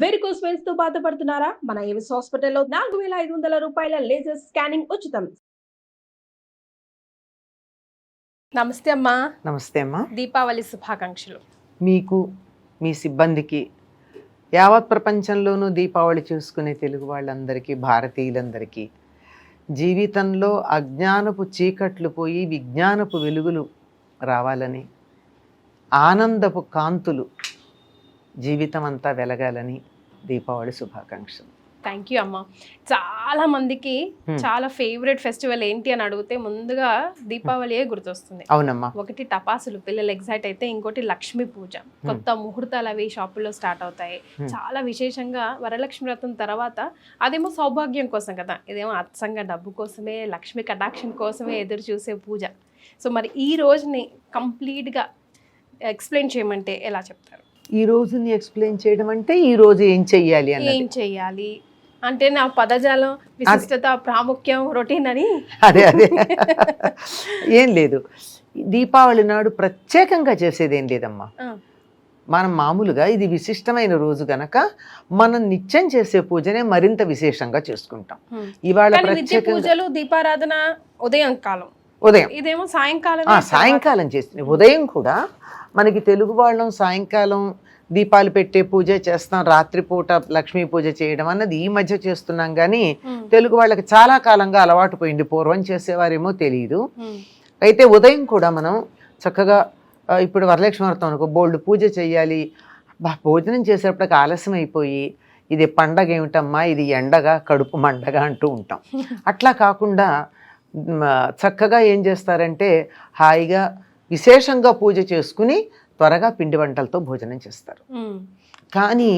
Varicose veins తో బాధపడుతున్నారా? మన ఏవిస్ హాస్పిటల్లో 4500 రూపాయల లేజర్ స్కానింగ్ ఉచితం. నమస్తే అమ్మా. నమస్తే అమ్మా. దీపావళి శుభాకాంక్షలు మీకు, మీ సిబ్బందికి, యావత్ ప్రపంచంలోనూ దీపావళి చూసుకునే తెలుగు వాళ్ళందరికీ, భారతీయులందరికీ జీవితంలో అజ్ఞానపు చీకట్లు పోయి విజ్ఞానపు వెలుగులు రావాలని, ఆనందపు కాంతులు జీవితం అంతా వెలగాలని దీపావళి శుభాకాంక్షలు. థ్యాంక్ యూ అమ్మా. చాలా మందికి చాలా ఫేవరెట్ ఫెస్టివల్ ఏంటి అని అడిగితే ముందుగా దీపావళియే గుర్తొస్తుంది. అవునమ్మా. ఒకటి టపాసులు, పిల్లలు ఎగ్జైట్ అయితే, ఇంకోటి లక్ష్మీ పూజ, కొత్త ముహూర్తాలు అవి షాపుల్లో స్టార్ట్ అవుతాయి. చాలా విశేషంగా వరలక్ష్మి వ్రతం తర్వాత అదేమో సౌభాగ్యం కోసం కదా, ఇదేమో అచ్చంగా డబ్బు కోసమే, లక్ష్మి కటాక్షం కోసమే ఎదురు చూసే పూజ. సో మరి ఈ రోజుని కంప్లీట్గా ఎక్స్ప్లెయిన్ చేయమంటే ఎలా చెప్తారు? ఈ రోజుని ఎక్స్ప్లెయిన్ చేయడం అంటే ఈ రోజు ఏం చెయ్యాలి ఏం చెయ్యాలి అంటే నా పదజాలం, విశిష్టత, ప్రాముఖ్యం, రొటీన్ అని. అదే అదే ఏం లేదు. దీపావళి నాడు ప్రత్యేకంగా చేసేది ఏం లేదమ్మా. మనం మామూలుగా ఇది విశిష్టమైన రోజు గనక మనం నిత్యం చేసే పూజనే మరింత విశేషంగా చేసుకుంటాం. ఇవాళ పూజలు, దీపారాధన ఉదయం కాలం, ఉదయం, ఇదేమో సాయంకాలం. సాయంకాలం చేస్తుంది. ఉదయం కూడా మనకి తెలుగు వాళ్ళం సాయంకాలం దీపాలు పెట్టే పూజ చేస్తాం, రాత్రిపూట లక్ష్మీ పూజ చేయడం అన్నది ఈ మధ్య చేస్తున్నాం. కానీ తెలుగు వాళ్ళకి చాలా కాలంగా అలవాటు పోయింది. పూర్వం చేసేవారేమో తెలియదు. అయితే ఉదయం కూడా మనం చక్కగా, ఇప్పుడు వరలక్ష్మి వ్రతం అనుకో, బోల్డ్ పూజ చేయాలి, భోజనం చేసేటప్పటికి ఆలస్యం అయిపోయి ఇది పండగ ఏమిటమ్మా, ఇది ఎండగా కడుపు మండగా అంటూ ఉంటాం. అట్లా కాకుండా చక్కగా ఏం చేస్తారంటే హాయిగా విశేషంగా పూజ చేసుకుని త్వరగా పిండి వంటలతో భోజనం చేస్తారు. కానీ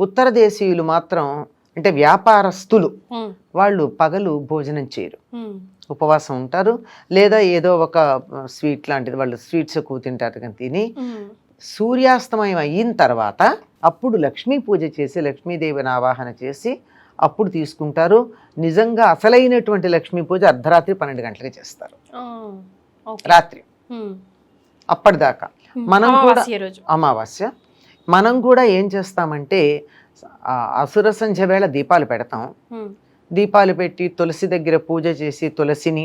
ఉత్తర దేశీయులు మాత్రం, అంటే వ్యాపారస్తులు, వాళ్ళు పగలు భోజనం చేయరు, ఉపవాసం ఉంటారు. లేదా ఏదో ఒక స్వీట్ లాంటిది, వాళ్ళు స్వీట్స్ ఎక్కువ తింటారు కానీ తిని సూర్యాస్తమయం అయిన తర్వాత అప్పుడు లక్ష్మీ పూజ చేసి లక్ష్మీదేవిని ఆవాహన చేసి అప్పుడు తీసుకుంటారు. నిజంగా అసలైనటువంటి లక్ష్మీ పూజ అర్ధరాత్రి 12 గంటలకి చేస్తారు, రాత్రి. అప్పటిదాకా మనం కూడా అమావాస్య, మనం కూడా ఏం చేస్తామంటే అసుర సంధ్య వేళ దీపాలు పెడతాం. దీపాలు పెట్టి తులసి దగ్గర పూజ చేసి, తులసిని,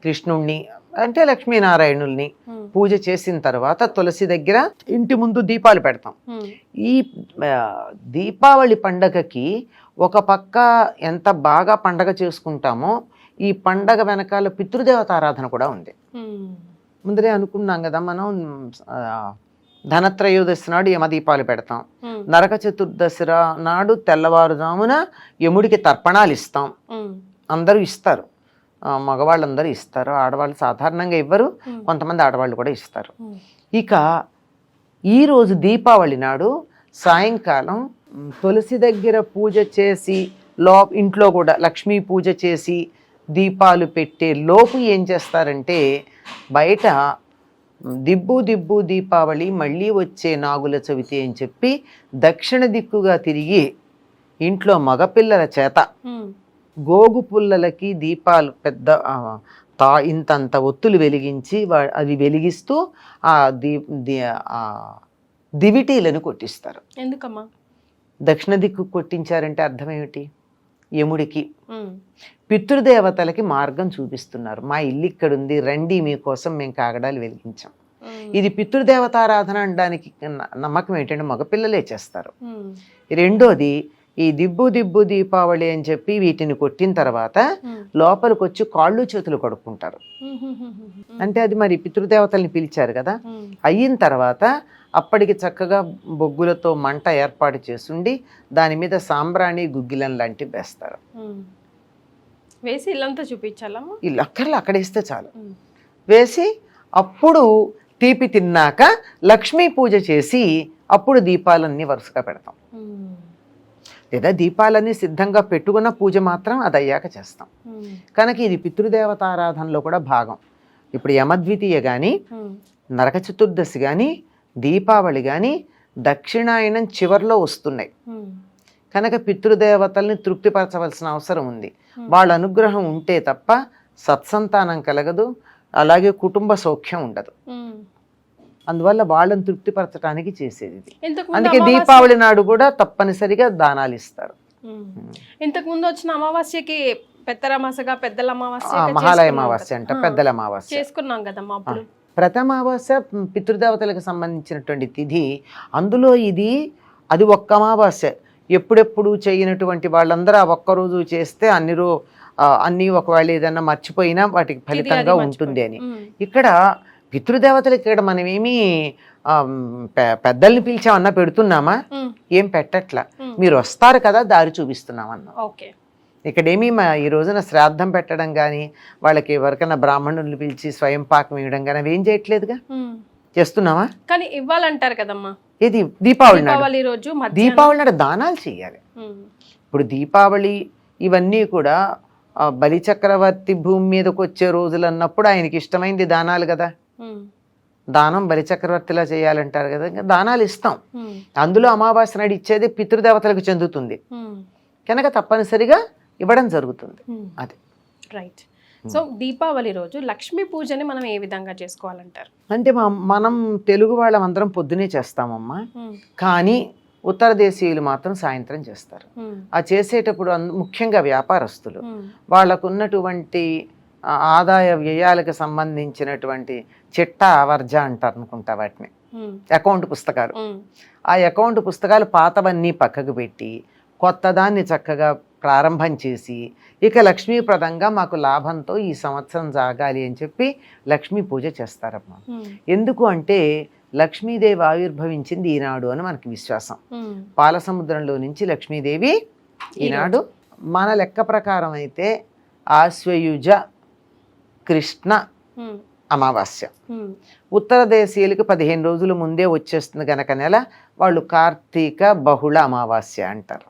కృష్ణుణ్ణి అంటే లక్ష్మీనారాయణుల్ని పూజ చేసిన తర్వాత తులసి దగ్గర ఇంటి ముందు దీపాలు పెడతాం. ఈ దీపావళి పండగకి ఒక పక్క ఎంత బాగా పండగ చేసుకుంటామో, ఈ పండగ వెనకాల పితృదేవతారాధన కూడా ఉంది. ముందరే అనుకున్నాం కదా మనం, ధనత్రయోదశి నాడు యమదీపాలు పెడతాం, నరక చతుర్దశి నాడు తెల్లవారుజామున యముడికి తర్పణాలు ఇస్తాం. అందరూ ఇస్తారు, మగవాళ్ళందరూ ఇస్తారు, ఆడవాళ్ళు సాధారణంగా ఇవ్వరు, కొంతమంది ఆడవాళ్ళు కూడా ఇస్తారు. ఇక ఈరోజు దీపావళి నాడు సాయంకాలం తులసి దగ్గర పూజ చేసి, ఇంట్లో కూడా లక్ష్మీ పూజ చేసి దీపాలు పెట్టే లోపు ఏం చేస్తారంటే, బయట దిబ్బు దిబ్బు దీపావళి మళ్ళీ వచ్చే నాగుల చవితి అని చెప్పి దక్షిణ దిక్కుగా తిరిగి ఇంట్లో మగపిల్లల చేత గోగు పుల్లలకి దీపాలు పెద్ద ఇంతంత ఒత్తులు వెలిగించి అవి వెలిగిస్తూ ఆ దివిటీలను కొట్టిస్తారు. ఎందుకమ్మా దక్షిణ దిక్కు కొట్టించారంటే అర్థం ఏమిటి? యముడికి, పితృదేవతలకి మార్గం చూపిస్తున్నారు. మా ఇల్లు ఇక్కడుంది, రండి, మీకోసం మేము కాగడాలు వెలిగించాం. ఇది పితృదేవతారాధన అనడానికి నమ్మకం ఏంటంటే మగపిల్లలే చేస్తారు. రెండోది, ఈ దిబ్బు దిబ్బు దీపావళి అని చెప్పి వీటిని కొట్టిన తర్వాత లోపలికి వచ్చి కాళ్ళు చేతులు కడుక్కుంటారు. అంటే అది మరి పితృదేవతల్ని పిలిచారు కదా. అయిన తర్వాత అప్పటికి చక్కగా బొగ్గులతో మంట ఏర్పాటు చేసుండి దాని మీద సాంబ్రాణి, గుగ్గిలం లాంటివి వేస్తారు. వేసి ఇల్లంతా చూపించాలమ్మా. ఇల్లు అక్కడేస్తే చాలు. వేసి అప్పుడు తీపి తిన్నాక లక్ష్మీ పూజ చేసి అప్పుడు దీపాలన్నీ వరుసగా పెడతాం. లేదా దీపాలన్నీ సిద్ధంగా పెట్టుకున్న పూజ మాత్రం అది అయ్యాక చేస్తాం. కనుక ఇది పితృదేవతారాధనలో కూడా భాగం. ఇప్పుడు యమద్వితీయ కానీ, నరక చతుర్దశి కానీ, దీపావళి కానీ దక్షిణాయనం చివరిలో వస్తున్నాయి. కనుక పితృదేవతల్ని తృప్తిపరచవలసిన అవసరం ఉంది. వాళ్ళ అనుగ్రహం ఉంటే తప్ప సత్సంతానం కలగదు, అలాగే కుటుంబ సౌఖ్యం ఉండదు. అందువల్ల వాళ్ళని తృప్తిపరచడానికి చేసేది ఇది. ఇంతకు అందుకే దీపావళి నాడు కూడా తప్పనిసరిగా దానాలు ఇస్తారు. ఇంతకు ముందు వచ్చిన అమావాస్యకి పెద్దరమాసగా పెద్దల అమావాస్య మహాలయ అమావాస్య అంట, పెద్దల అమావాస్య చేసుకున్నాం కదమ్మా అప్పుడు. ప్రథమావాస్య పితృదేవతలకు సంబంధించినటువంటి తిథి. అందులో అది ఒక్క అమావాస్య. ఎప్పుడెప్పుడు చేయనటువంటి వాళ్ళందరూ ఆ ఒక్కరోజు చేస్తే అన్ని ఒకవేళ ఏదన్నా మర్చిపోయినా వాటికి ఫలితంగా ఉంటుంది అని. ఇక్కడ పితృదేవతలకి ఇక్కడ మనమేమి పెద్దల్ని పిలిచామన్నా పెడుతున్నామా? ఏం పెట్టట్లా. మీరు వస్తారు కదా దారి చూపిస్తున్నామన్నా. ఇక్కడేమి ఈ రోజున శ్రాద్ధం పెట్టడం కానీ, వాళ్ళకి ఎవరికైనా బ్రాహ్మణుల్ని పిలిచి స్వయం పాకం ఇవ్వడం కానీ అవి ఏం చేయట్లేదుగా. చేస్తున్నావా? కానీ ఇవ్వాలంటారు కదమ్మా. ఇది దీపావళి రోజు, దీపావళి నాడు దానాలు చేయాలి. ఇప్పుడు దీపావళి ఇవన్నీ కూడా బలి చక్రవర్తి భూమి మీదకి వచ్చే రోజులు అన్నప్పుడు ఆయనకి ఇష్టమైంది దానాలు కదా. దానం బలి చక్రవర్తిలా చేయాలంటారు కదా, దానాలు ఇస్తాం. అందులో అమావాస్య నాడు ఇచ్చేది పితృదేవతలకు చెందుతుంది కనుక తప్పనిసరిగా ఇవ్వడం జరుగుతుంది. అది రైట్. సో దీపావళి రోజు లక్ష్మీ పూజని మనం ఏ విధంగా చేసుకోవాలంటారు? అంటే మనం తెలుగు వాళ్ళమందరం పొద్దునే చేస్తామమ్మా, కానీ ఉత్తర దేశీయులు మాత్రం సాయంత్రం చేస్తారు. ఆ చేసేటప్పుడు ముఖ్యంగా వ్యాపారస్తులు వాళ్ళకు ఉన్నటువంటి ఆదాయ వ్యయాలకు సంబంధించినటువంటి చిట్టా వర్జ అంటారు అనుకుంటా వాటిని, అకౌంట్ పుస్తకాలు. ఆ అకౌంట్ పుస్తకాలు పాతవన్నీ పక్కకు పెట్టి కొత్త దాన్ని చక్కగా ప్రారంభం చేసి ఇక లక్ష్మీప్రదంగా మాకు లాభంతో ఈ సంవత్సరం సాగాలి అని చెప్పి లక్ష్మీ పూజ చేస్తారమ్మా. ఎందుకు అంటే లక్ష్మీదేవి ఆవిర్భవించింది ఈనాడు అని మనకి విశ్వాసం. పాలసముద్రంలో నుంచి లక్ష్మీదేవి ఈనాడు. మన లెక్క ప్రకారం అయితే ఆశ్వయుజ కృష్ణ అమావాస్య. ఉత్తర దేశీయులకు 15 రోజుల ముందే వచ్చేస్తుంది కనుక నెల, వాళ్ళు కార్తీక బహుళ అమావాస్య అంటారు.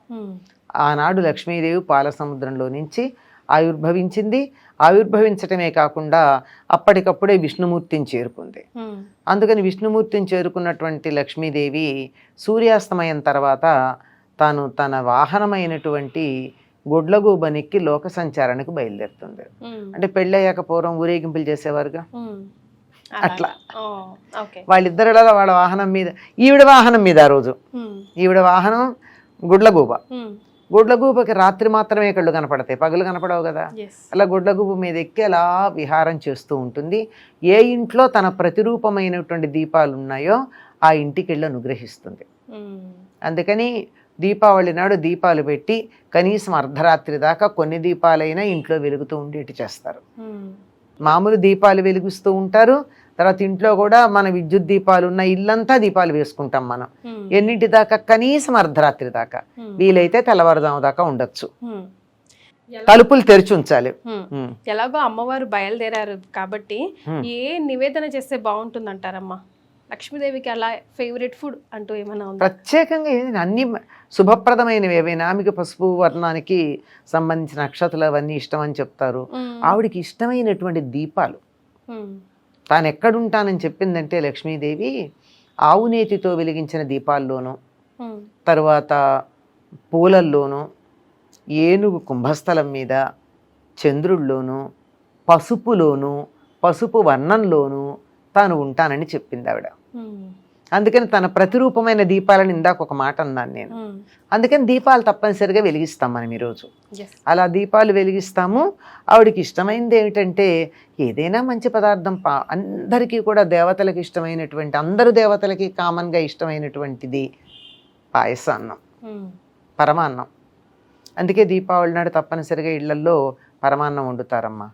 ఆనాడు లక్ష్మీదేవి పాలసముద్రంలో నుంచి ఆవిర్భవించింది. ఆవిర్భవించటమే కాకుండా అప్పటికప్పుడే విష్ణుమూర్తిని చేరుకుంది. అందుకని విష్ణుమూర్తిని చేరుకున్నటువంటి లక్ష్మీదేవి సూర్యాస్తమయం తర్వాత తాను తన వాహనమైనటువంటి గొడ్లగూబనికి లోక సంచారానికి బయలుదేరుతుంది. అంటే పెళ్ళయ్యాక పూర్వం ఊరేగింపులు చేసేవారుగా, అట్లా వాళ్ళిద్దరిలో వాళ్ళ వాహనం మీద, ఈవిడ వాహనం మీద ఆ రోజు ఈవిడ వాహనం గుడ్లగూబ. గుడ్లగూబకి రాత్రి మాత్రమే కళ్ళు కనపడతాయి, పగలు కనపడవు కదా. అలా గుడ్లగూబ మీద ఎక్కి అలా విహారం చేస్తూ ఉంటుంది. ఏ ఇంట్లో తన ప్రతిరూపమైనటువంటి దీపాలు ఉన్నాయో ఆ ఇంటికి వెళ్ళి అనుగ్రహిస్తుంది. అందుకని దీపావళి నాడు దీపాలు పెట్టి కనీసం అర్ధరాత్రి దాకా కొన్ని దీపాలైనా ఇంట్లో వెలుగుతూ ఉండేటి చేస్తారు. మామూలు దీపాలు వెలిగిస్తూ ఉంటారు. తర్వాత ఇంట్లో కూడా మన విద్యుత్ దీపాలు ఉన్న ఇల్లంతా దీపాలు వేసుకుంటాం మనం. ఎన్నింటి దాకా? కనీసం అర్ధరాత్రి దాకా, వీలైతే తెల్లవారుదాము దాకా ఉండొచ్చు. తలుపులు తెరిచి ఉంచాలి. ఎలాగో అమ్మవారు బయలుదేరారు కాబట్టి ఏ నివేదన చేస్తే బాగుంటుంది అంటారమ్మా? లక్ష్మీదేవికి అలా ఫేవరెట్ ఫుడ్ అంటూ ఏమైనా ఉందా? ప్రత్యేకంగా అన్ని శుభప్రదమైనవి ఏవైనా. ఆమెకి పసుపు వర్ణానికి సంబంధించిన నక్షత్రాలు అవన్నీ ఇష్టం అని చెప్తారు. ఆవిడికి ఇష్టమైనటువంటి దీపాలు, తాను ఎక్కడుంటానని చెప్పిందంటే లక్ష్మీదేవి ఆవు నేతితో వెలిగించిన దీపాల్లోనూ, తర్వాత పూలల్లోనూ, ఏనుగు కుంభస్థలం మీద, చంద్రుల్లోనూ, పసుపులోనూ, పసుపు వర్ణంలోనూ తాను ఉంటానని చెప్పింది ఆవిడ. అందుకని తన ప్రతిరూపమైన దీపాలను ఇందాక ఒక మాట అన్నాను నేను. అందుకని దీపాలు తప్పనిసరిగా వెలిగిస్తాం మనం ఈరోజు. అలా దీపాలు వెలిగిస్తాము. ఆవిడకి ఇష్టమైనది ఏమిటంటే ఏదైనా మంచి పదార్థం, అందరికీ కూడా దేవతలకు ఇష్టమైనటువంటి, అందరు దేవతలకి కామన్గా ఇష్టమైనటువంటిది పాయసాన్నం, పరమాన్నం. అందుకే దీపావళి నాడు తప్పనిసరిగా ఇళ్లల్లో పరమాన్నం వండుతారమ్మా.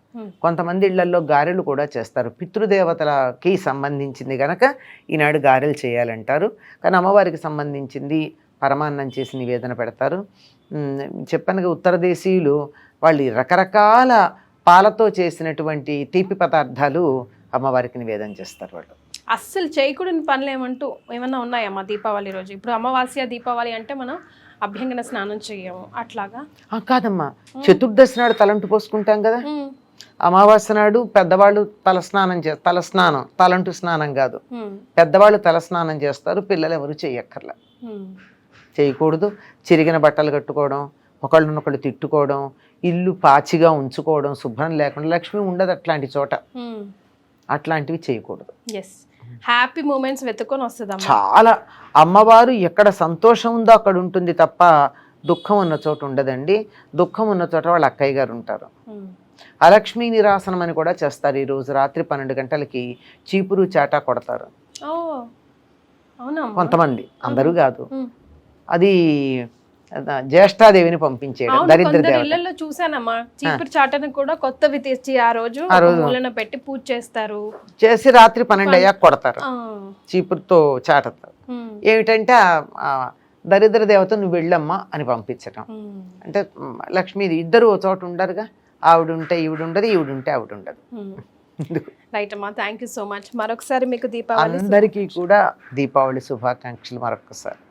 కొంతమంది ఇళ్లల్లో గారెలు కూడా చేస్తారు. పితృదేవతలకి సంబంధించింది గనక ఈనాడు గారెలు చేయాలంటారు. కానీ అమ్మవారికి సంబంధించింది పరమాన్నం చేసి నివేదన పెడతారు. చెప్పనుగా ఉత్తర దేశీయులు వాళ్ళు రకరకాల పాలతో చేసినటువంటి తీపి పదార్థాలు అమ్మవారికి నివేదన చేస్తారు. వాళ్ళు అస్సలు చేయకూడని పనులు ఏమన్నా ఉన్నాయమ్మా దీపావళి రోజు? ఇప్పుడు అమావాస్య దీపావళి అంటే మనం అభ్యంగన స్నానం చేయము, అట్లాగా కాదమ్మా. చతుర్దశి నాడు తలంటు పోసుకుంటాం కదా. అమావాస్య నాడు పెద్దవాళ్ళు తలస్నానం, తలంటు స్నానం కాదు, పెద్దవాళ్ళు తలస్నానం చేస్తారు. పిల్లలు ఎవరు చేయక్కర్లా, చేయకూడదు. చిరిగిన బట్టలు కట్టుకోవడం, ఒకళ్ళనొకళ్ళు తిట్టుకోవడం, ఇల్లు పాచిగా ఉంచుకోవడం, శుభ్రం లేకుండా, లక్ష్మి ఉండదు అట్లాంటి చోట, అట్లాంటివి చేయకూడదు. హ్యాపీ మూమెంట్స్ వెతుకొని వస్తుందమ్మా. చాలా అమ్మవారు ఎక్కడ సంతోషం ఉందో అక్కడ ఉంటుంది తప్ప దుఃఖం ఉన్న చోట ఉండదండి. దుఃఖం ఉన్న చోట వాళ్ళ అక్కయ్య గారు ఉంటారు. అలక్ష్మీ నిరాసనం అని కూడా చేస్తారు. ఈరోజు రాత్రి 12 గంటలకి చీపురు చాటా కొడతారు ఓ అవునా? కొంతమంది, అందరూ కాదు. అది జ్యేష్ఠాదేవిని పంపించేయడం, దరిద్ర దేవత. ఇళ్లలో చూసానమ్మా, చీపురు చాటను కూడా కొత్తవి తెచ్చి ఆ రోజు మూలన పెట్టి పూజ చేస్తారు. చేసి రాత్రి 12 అయ్యాక కొడతారు చీపురుతో చాటతో. ఏమిటంటే దరిద్ర దేవత నువ్వు వెళ్ళమ్మా అని పంపించడం. అంటే లక్ష్మీది ఇద్దరు ఓ చోట ఉండరుగా, ఆవిడుంటే ఈవిడ ఉండదు, ఈవిడుంటే ఆవిడ ఉండదు. రైట్ అమ్మా, థ్యాంక్ యూ సో మచ్. మరొకసారి మీకు దీపావళి అందరికీ కూడా దీపావళి శుభాకాంక్షలు మరొకసారి.